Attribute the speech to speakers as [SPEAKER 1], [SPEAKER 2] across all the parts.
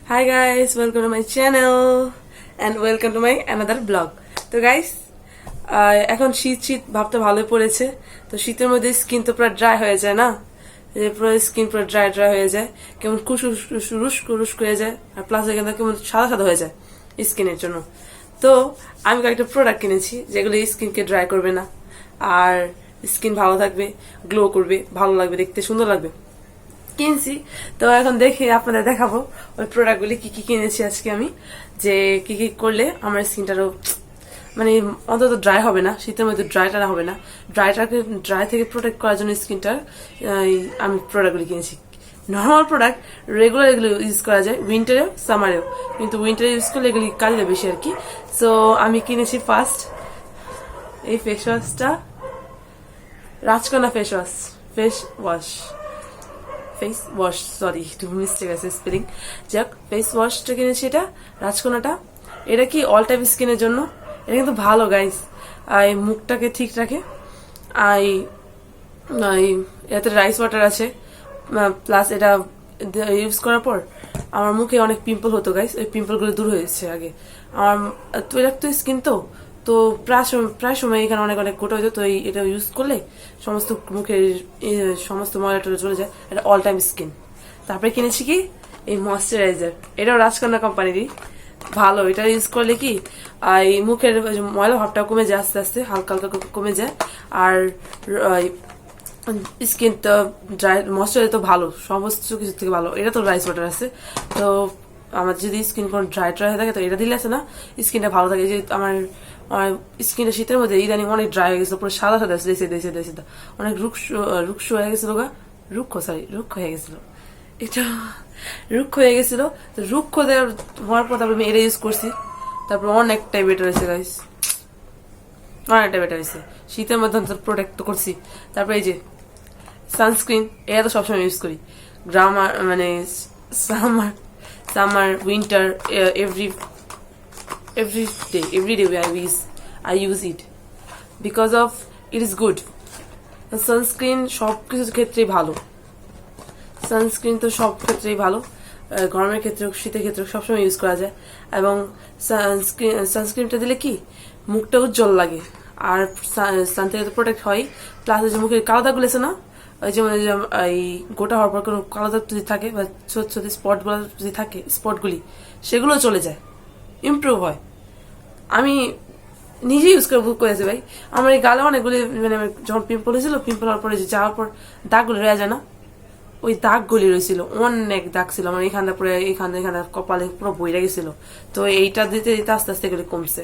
[SPEAKER 1] Hi guys, welcome to my channel and welcome to my another vlog. তো guys এখন শীত শীত ভাবতে ভালোই পড়েছে। তো শীতের মধ্যে স্কিন তো পুরো ড্রাই হয়ে যায় না, পুরো স্কিন পুরো ড্রাই হয়ে যায়, কেমন রুস্ক হয়ে যায়, আর প্লাস এখানে কেমন সাদা সাদা হয়ে যায় স্কিনের জন্য। তো আমি কয়েকটা প্রোডাক্ট কিনেছি যেগুলো স্কিনকে ড্রাই করবে না, আর স্কিন ভালো থাকবে, গ্লো করবে, ভালো লাগবে, দেখতে সুন্দর লাগবে কিনছি। তো এখন দেখে আপনাদের দেখাবো ওই প্রোডাক্টগুলি কি কি কিনেছি আজকে আমি, যে কি কি করলে আমার স্কিনটারও মানে অন্তত ড্রাই হবে না, শীতের মধ্যে ড্রাইটা হবে না, ড্রাই থেকে প্রোটেক্ট করার জন্য স্কিনটার আমি প্রোডাক্টগুলি কিনেছি। নর্মাল প্রোডাক্ট রেগুলার এগুলো ইউজ করা যায় উইন্টারেও সামারেও, কিন্তু উইন্টারে ইউজ করলে এগুলি কাজে বেশি আর কি। সো আমি কিনেছি ফার্স্ট এই ফেস ওয়াশটা, রাজকন্যা ফেস ওয়াশ, সরি একটু মিস্টেক আছে স্পেলিং। যাক, ফেস ওয়াশটা কিনেছি, এটা রাজকন্যাটা। এটা কি অল টাইপ স্কিনের জন্য, এটা কিন্তু ভালো গাইস, এই মুখটাকে ঠিক রাখে। এতে রাইস ওয়াটার আছে, প্লাস এটা ইউজ করার পর আমার মুখে অনেক পিম্পল হতো গাইস, ওই পিম্পলগুলো দূর হয়েছে আগে। আমার তৈলাক্ত স্কিন তো প্রায় সময় এখানে অনেক অনেক গোটা হতো। তো এটা ইউজ করলে সমস্ত মুখের সমস্ত ময়লাটা চলে যায়। এটা অল টাইম স্কিন। তারপরে কিনেছি কি এই ময়শ্চারাইজার, এটাও রাজকন্যা কোম্পানিরই, ভালো। এটা ইউজ করলে কি এই মুখের ময়লা ভাবটা কমে যায়, আস্তে আস্তে হালকা হালকা কমে যায়। আর স্কিন তো ড্রাই, ময়শ্চারাইজার তো ভালো, সমস্ত কিছু থেকে ভালো। এটা তো রাইস ওয়াটার আছে। তো আমার যদি স্কিন কোনো ড্রাই হয়ে থাকে তো এটা দিলে আছে না, স্কিনটা ভালো থাকে। যে আমার স্কিনটা শীতের মধ্যে ইদানিং অনেক ড্রাই হয়ে গেছিল, পুরো সাদা সাদা দেশে অনেক রুক্ষ হয়ে গেছিল, রুক্ষ হয়ে গেছিল, এটা রুক্ষ হয়ে গেছিল। তো রুক্ষ হওয়ার পর তারপর আমি এটা ইউজ করছি, তারপর অনেকটাই বেটার হয়েছে গাইস, অনেকটা বেটার হয়েছে। শীতের মধ্যে প্রোটেক্ট তো করছি। তারপর এই যে সানস্ক্রিন, এটা তো সবসময় ইউজ করি, গ্রামার মানে summer winter, every day I use it because of it is good. Sunscreen সব কিছুর ক্ষেত্রেই ভালো, সানস্ক্রিন তো সব ক্ষেত্রেই ভালো, গরমের ক্ষেত্রে শীতের ক্ষেত্রে সবসময় ইউজ করা যায়। এবং সানস্ক্রিনটা দিলে কি মুখটা উজ্জ্বল লাগে, আর সান থেকে তো প্রোটেক্ট হয়। প্লাস যে মুখের কালো দাগগুলো আছে না, ওই যেমন এই গোটা হওয়ার পর কোনো কালো দাগ যদি থাকে বা ছোট ছোট স্পটগুলো যদি থাকে, স্পটগুলি সেগুলো চলে যায়, ইমপ্রুভ হয়। আমি নিজে ইউজ করেছি ভাই, আমার এই গালে অনেকগুলি মানে যখন পিম্পল হয়েছিল, পিম্পল হওয়ার পরে যাওয়ার পর দাগগুলি রয়ে যায় না, ওই দাগগুলি রয়েছিল, অনেক দাগ ছিল আমার এখানটা, পুরো এখানে কপালে পুরো বইরা গেছিল। তো এইটা দিতে দিতে আস্তে আস্তে এগুলি কমছে।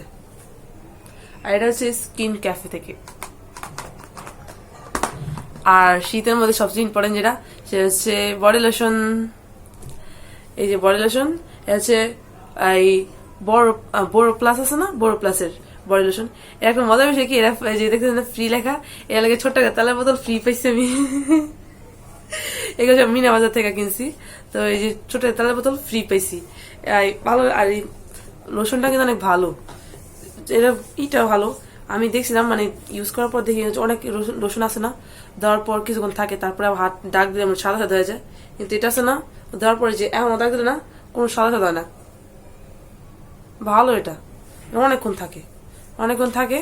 [SPEAKER 1] আর এটা হচ্ছে স্কিন ক্যাফে থেকে। আর শীতের মধ্যে সবচেয়ে ইম্পর্টেন্ট যেটা, সে হচ্ছে বডি লোশন। এই যে বডি লোশন, এটা হচ্ছে এই বড় প্লাস আছে না, বড় প্লাসের বডি লোশন। এর একটা মজা বিষয় কি, এরা যে দেখতে ফ্রি লেখা, এর লাগে ছোট্ট তালের বোতল ফ্রি পাইছি আমি, এগুলো সব মিনা বাজার থেকে কিনছি। তো এই যে ছোট তালের বোতল ফ্রি পাইছি, ভালো। আর এই লোশনটা কিন্তু অনেক ভালো, এটাও ভালো। আমি দেখছিলাম মানে ইউজ করার পর দেখি অনেক লোশন আছে না, দেওয়ার পর কিছুক্ষণ থাকে, তারপরে হাত দাগ দিলে সাদা সাদা হয়ে যায়। কিন্তু এটা আছে না, দেওয়ার পরে যে এমন দাগ দিলে না, কোনো সাদা সাদা হয় না, ভালো। এটা অনেকক্ষণ থাকে,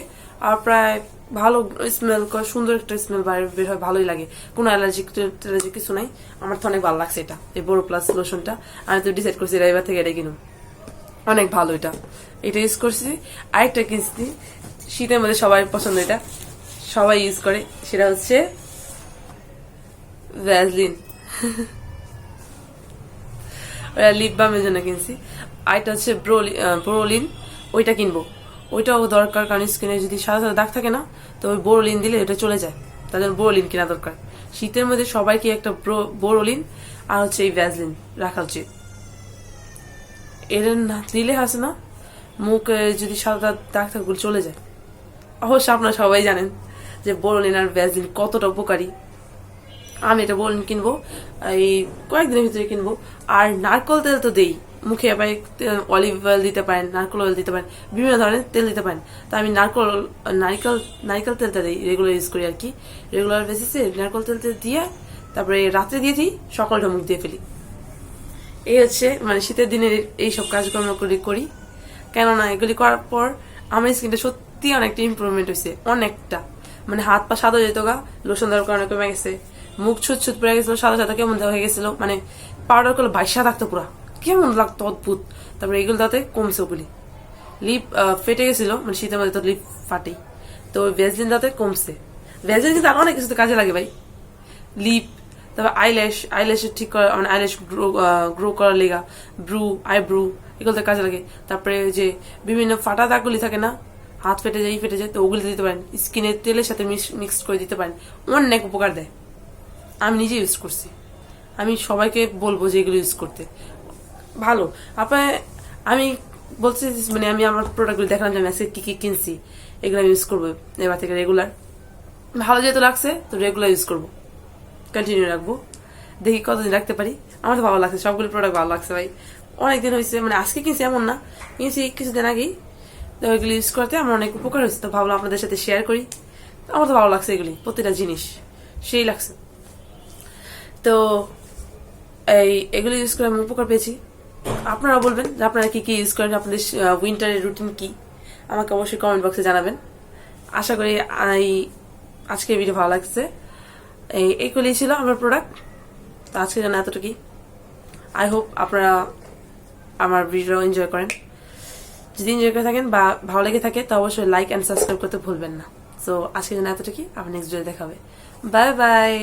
[SPEAKER 1] আর প্রায় ভালো স্মেল করে, সুন্দর একটা স্মেল বের হয়, ভালোই লাগে, কোনো অ্যালার্জি কিছু নাই। আমার তো অনেক ভালো লাগছে এটা, এই বড় প্লাস লোশনটা। আমি তো ডিসাইড করছি এবার থেকে এটা কিনুন, অনেক ভালো। এটা ইউজ করছি। আরেকটা কিনছি শীতের মধ্যে সবাই পছন্দ, এটা সবাই ইউজ করে, সেটা হচ্ছে ভ্যাসলিন। লিপ বামের জন্য কিনছি। আরেকটা হচ্ছে ব্রোলিন, ওইটা কিনবো, ওইটাও দরকার, কারণ স্কিনে যদি সাদা সাদা দাগ থাকে না, তো ওই বোরোলিন দিলে ওটা চলে যায়, তার জন্য বোরোলিন কেনা দরকার। শীতের মধ্যে সবাইকে একটা বোরোলিন আর হচ্ছে এই ভ্যাসলিন রাখা উচিত। এর না দিলে আছে না, মুখে যদি সাদা দাগ থাকে চলে যায়। অবশ্য আপনারা সবাই জানেন যে বোরোলিন আর ভ্যাসলিন কতটা উপকারী। আমি এটা বোরোলিন কিনবো, এই কয়েকদিনের ভিতরে কিনবো। আর নারকেল তেল তো দেই মুখে, আবার অলিভ অয়েল দিতে পারেন, নারকেল অয়েল দিতে পারেন, বিভিন্ন ধরনের তেল দিতে পারেন। তা আমি নারকেল তেলটা দিই, রেগুলার ইউজ করি আর কি, রেগুলার বেসিসে নারকেল তেল দিয়ে তারপরে রাত্রে দিয়ে দিই, সকালটা মুখ দিয়ে ফেলি। এই হচ্ছে মানে শীতের দিনের এইসব কাজকর্ম করি কেননা এগুলি করার পর আমার স্কিনটা সত্যি অনেকটা ইমপ্রুভমেন্ট হয়েছে, অনেকটা। মানে হাত পা সাদা যেত গা, লোশন দেওয়ার কারণে কমে গেছে, মুখ ছুট পড়ে গেছিল, সাদা সাদা কেমন দেওয়া হয়ে গেছিল, মানে পাউডার করলে ভাইসা থাকতো পুরা, কেমন লাগতো অদ্ভুত। তারপরে এগুলো তাতে কমছে ওগুলি। লিপ ফেটে গেছিল, মানে শীতের মধ্যে তো লিপ ফাটেই, তো ভ্যাসলিন তাতে কমছে। ভ্যাসলিন কিন্তু আরো অনেক কিছুতে কাজে লাগে ভাই। লিপ, তারপর আইল্যাশ ঠিক করা, মানে আইল্যাশ গ্রো করার লেগা, আইব্রু এগুলোতে কাজে লাগে। তারপরে যে বিভিন্ন ফাটা দাগগুলি থাকে না, হাত ফেটে যায়, তো ওগুলি দিতে পারেন, স্কিনের তেলের সাথে মিক্স করে দিতে পারেন, অনেক উপকার দেয়। আমি নিজে ইউজ করছি, আমি সবাইকে বলবো যে এগুলো ইউজ করতে ভালো। আপনার আমি বলছি মানে আমি আমার প্রোডাক্টগুলো দেখলাম যে আমি আজকে কি কি কিনছি, এগুলো আমি ইউজ করবো এবার থেকে রেগুলার। ভালো যেহেতু লাগছে তো রেগুলার ইউজ করবো, কন্টিনিউ রাখবো, দেখি কতদিন রাখতে পারি। আমার তো ভালো লাগছে, সবগুলো প্রোডাক্ট ভালো লাগছে ভাই। অনেকদিন হয়েছে, মানে আজকে কিনছি এমন না, কিনছি কিছুদিন আগেই, তো এগুলো ইউজ করতে আমার অনেক উপকার হয়েছে, তো ভাবলাম আপনাদের সাথে শেয়ার করি। আমার তো ভালো লাগছে এগুলি, প্রতিটা জিনিস সেই লাগছে। তো এগুলো ইউজ করে আমি উপকার পেয়েছি। আপনারা বলবেন যে আপনারা কি কি ইউজ করেন, আপনাদের উইন্টারের রুটিন কি, আমাকে অবশ্যই কমেন্ট বক্সে জানাবেন। আশা করি আজকের ভিডিও ভালো লাগছে। এইগুলি ছিল আমার প্রোডাক্ট, তো আজকের জন্য এতটুকুই। আই হোপ আপনারা আমার ভিডিও এনজয় করেন। যদি এনজয় করে থাকেন বা ভালো লেগে থাকে তো অবশ্যই লাইক অ্যান্ড সাবস্ক্রাইব করতে ভুলবেন না। সো আজকের জন্য এতটুকুই, আবার নেক্সট ভিডিও দেখাবে। Bye bye.